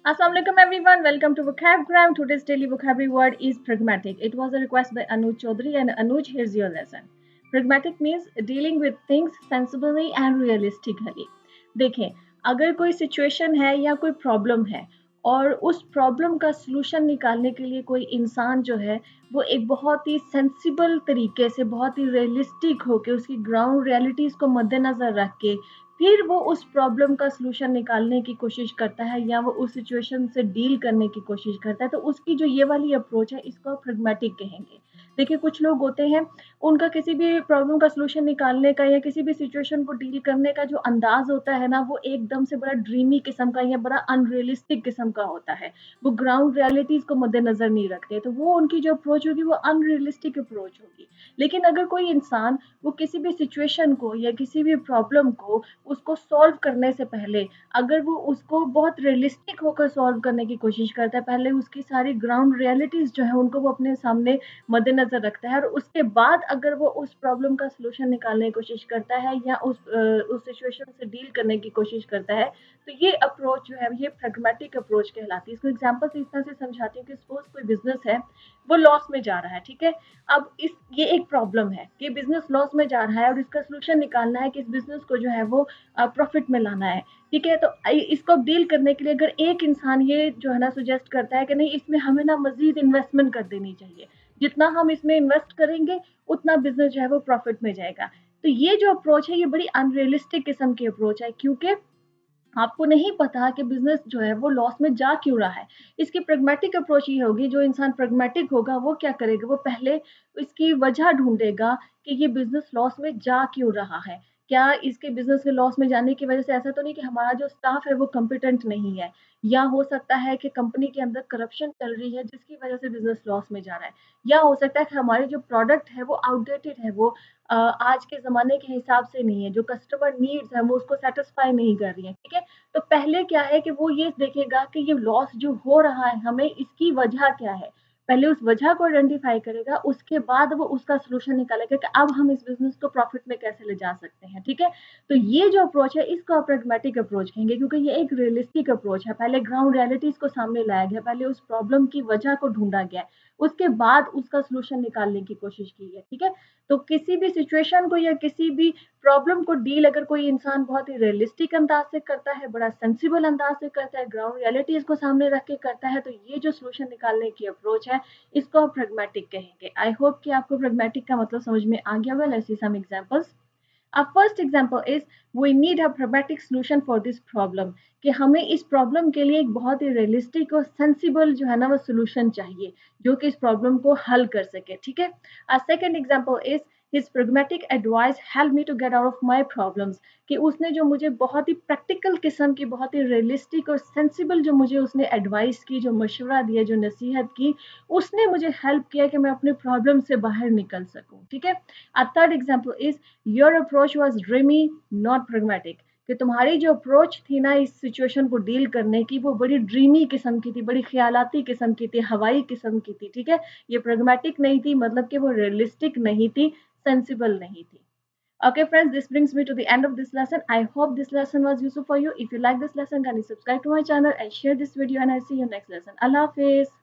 Assalamualaikum everyone. Welcome to Vocabgram. Today's daily vocabulary word is pragmatic. It was a request by Anuj Chaudhary, and Anuj, here's your lesson. Pragmatic means dealing with things sensibly and realistically. देखें, अगर कोई situation है या कोई problem है और उस problem का सलूशन निकालने के लिए कोई इंसान जो है वो एक बहुत ही सेंसिबल तरीके से बहुत ही रियलिस्टिक होके उसकी ग्राउंड रियलिटीज को मद्देनजर रख के फिर वो उस प्रॉब्लम का सलूशन निकालने की कोशिश करता है या वो उस सिचुएशन से डील करने की कोशिश करता है, तो उसकी जो ये वाली अप्रोच है इसको प्रेगमेटिक कहेंगे। देखिए, कुछ लोग होते हैं, उनका किसी भी प्रॉब्लम का सलूशन निकालने का या किसी भी सिचुएशन को डील करने का जो अंदाज होता है ना, वो एकदम से बड़ा ड्रीमी किस्म का या बड़ा अनरियलिस्टिक किस्म का होता है। वो ग्राउंड रियलिटीज को मद्देनजर नहीं रखते, तो वो उनकी जो अप्रोच होगी वो अनरियलिस्टिक अप्रोच होगी। लेकिन अगर कोई इंसान वो किसी भी सिचुएशन को या किसी भी प्रॉब्लम को उसको सॉल्व करने से पहले अगर वो उसको बहुत रियलिस्टिक होकर सॉल्व करने की कोशिश करता है, पहले उसकी सारी ग्राउंड रियलिटीज जो है उनको वो अपने सामने मद्देनजर रखता है और उसके बाद अगर वो उस प्रॉब्लम का सलूशन निकालने की कोशिश करता है या उस सिचुएशन से डील करने की कोशिश करता है, तो ये अप्रोच जो है ये प्रैग्मेटिक अप्रोच कहलाती है। इसको एग्जांपल से इस तरह से समझाती हूँ कि सपोज कोई बिजनेस है, वो लॉस में जा रहा है, ठीक है। अब इस ये एक प्रॉब्लम है कि बिजनेस लॉस में जा रहा है और इसका सलूशन निकालना है कि इस बिजनेस को जो है वो प्रॉफिट में लाना है, ठीक है। तो इसको डील करने के लिए अगर एक इंसान ये जो है ना सुजेस्ट करता है कि नहीं, इसमें हमें ना मजीद इन्वेस्टमेंट कर देनी चाहिए, जितना हम इसमें इन्वेस्ट करेंगे उतना बिजनेस जो है वो प्रॉफिट में जाएगा, तो ये जो अप्रोच है ये बड़ी अनरियलिस्टिक किस्म की अप्रोच है, क्योंकि आपको नहीं पता कि बिजनेस जो है वो लॉस में जा क्यों रहा है। इसकी प्रैग्मेटिक अप्रोच ये होगी, जो इंसान प्रैग्मेटिक होगा वो क्या करेगा, वो पहले इसकी वजह ढूंढेगा कि ये बिजनेस लॉस में जा क्यों रहा है। क्या इसके बिजनेस के लॉस में जाने की वजह से ऐसा तो नहीं कि हमारा जो स्टाफ है वो कॉम्पिटेंट नहीं है, या हो सकता है कि कंपनी के अंदर करप्शन चल रही है जिसकी वजह से बिजनेस लॉस में जा रहा है, या हो सकता है कि हमारी जो प्रोडक्ट है वो आउटडेटेड है, वो आज के ज़माने के हिसाब से नहीं है, जो कस्टमर नीड्स है वो उसको सैटिस्फाई नहीं कर रही है, ठीक है। तो पहले क्या है कि वो ये देखेगा कि ये लॉस जो हो रहा है हमें, इसकी वजह क्या है। पहले उस वजह को आइडेंटिफाई करेगा, उसके बाद वो उसका सॉल्यूशन निकालेगा कि अब हम इस बिज़नेस को प्रॉफिट में कैसे ले जा सकते हैं, ठीक है। तो ये जो अप्रोच है इसको आप प्रैग्मेटिक अप्रोच कहेंगे, क्योंकि ये एक रियलिस्टिक अप्रोच है। पहले ग्राउंड रियलिटीज़ को सामने लाया गया, पहले उस प्रॉब्लम की वजह को ढूँढा गया है, उसके बाद उसका सॉल्यूशन निकालने की कोशिश की है, ठीक है। तो किसी भी सिचुएशन को या किसी भी प्रॉब्लम को डील अगर कोई इंसान बहुत ही रियलिस्टिक अंदाज से करता है, बड़ा सेंसिबल अंदाज से करता है, ग्राउंड रियलिटीज को सामने रख के करता है, तो ये जो सॉल्यूशन निकालने की अप्रोच है इसको आप प्रैग्मेटिक कहेंगे। आई होप कि आपको प्रैग्मेटिक का मतलब समझ में आ गया। वेल, ऐसी some examples. Our first example is we need a pragmatic solution for this problem, कि हमें इस प्रॉब्लम के लिए एक बहुत ही रियलिस्टिक और सेंसिबल जो है ना वो सोल्यूशन चाहिए जो कि इस प्रॉब्लम को हल कर सके, ठीक है। A second example is his pragmatic advice helped me to get out of my problems, कि उसने जो मुझे बहुत ही प्रैक्टिकल किस्म की, बहुत ही रियलिस्टिक और सेंसिबल जो मुझे उसने एडवाइस की, जो मशवरा दिया, जो नसीहत की, उसने मुझे हेल्प किया कि मैं अपने प्रॉब्लम से बाहर निकल सकूं, ठीक है। A third example is your approach was dreamy not pragmatic, कि तुम्हारी जो अप्रोच थी ना इस सिचुएशन को डील करने की वो बड़ी ड्रीमी किस्म की थी, बड़ी ख्यालाती किस्म की थी, हवाई किस्म की थी, ठीक है। ये प्रैग्मेटिक नहीं थी, मतलब कि वो रियलिस्टिक नहीं थी, सेंसिबल नहीं थी। Okay friends, this brings me to the end of this lesson. I hope this lesson was useful for you. If you like this lesson, kindly subscribe to my channel and share this video, and I'll see you next lesson. Allah Hafiz.